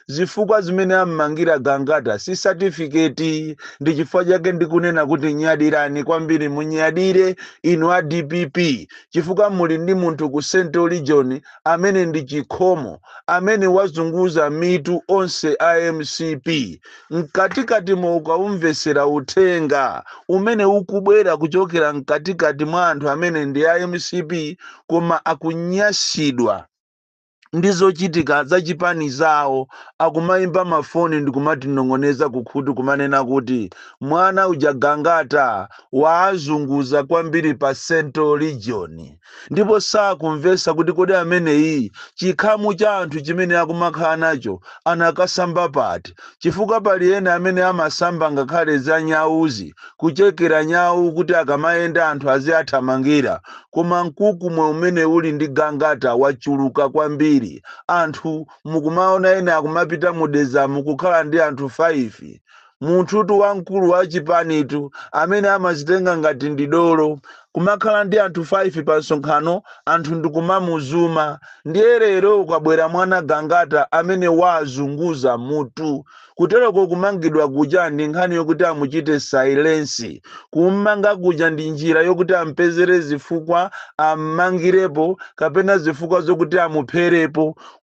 zifukwa zimene ammangira Gangata si certificate. Ndi chifukwa chake ndikunena kuti nyadirani kwambiri, munyadire inu a DPP chifukwa muli ndi munthu ku Central Region amene ndi chikhomo, amene wazunguza mitu onse a MCP. Mkatikati mwa ukaumvesera uthenga umene ukubwera kuchokera mkatikati mwa anthu amene ndi a MCP, koma akunyasidwa ndizochitika za chipani zawo, akumayimba mafoni ndikumati nongoneza kukhutu kumanena kuti mwana uja Gangata waazunguza kwambiri pa Central Region, ndipo sakumvesa kuti kodi ameneyi chikhamu cha anthu chimene akumakhala nacho anakasamba pati, chifukwa pali ena amene amasamba ngakhale za nyauzi, kuchekera nyau kuti akamayenda anthu aziathamangira, koma mkukumwe umene uli ndi Gangata wachuluka kwambiri. Anthu mukumaona ena akumapita mudeza mukukhala ndi anthu 5, munthutu wamkulu wa chipanitu amene amazitenga ngati ndi dolo, kumakhala ndi anthu 5 pa nsonkhano, anthu ndikumamuzuma. Ndiye lero ukabwera mwana Gangata amene wazunguza mutu, kutereko kumangidwa kuja ndi nkhani yokuti amuchite silence, kummanga kuja ndi njira yokuti ampezere zifukwa ammangirepo kapena zifukwa zokuti amupherepo.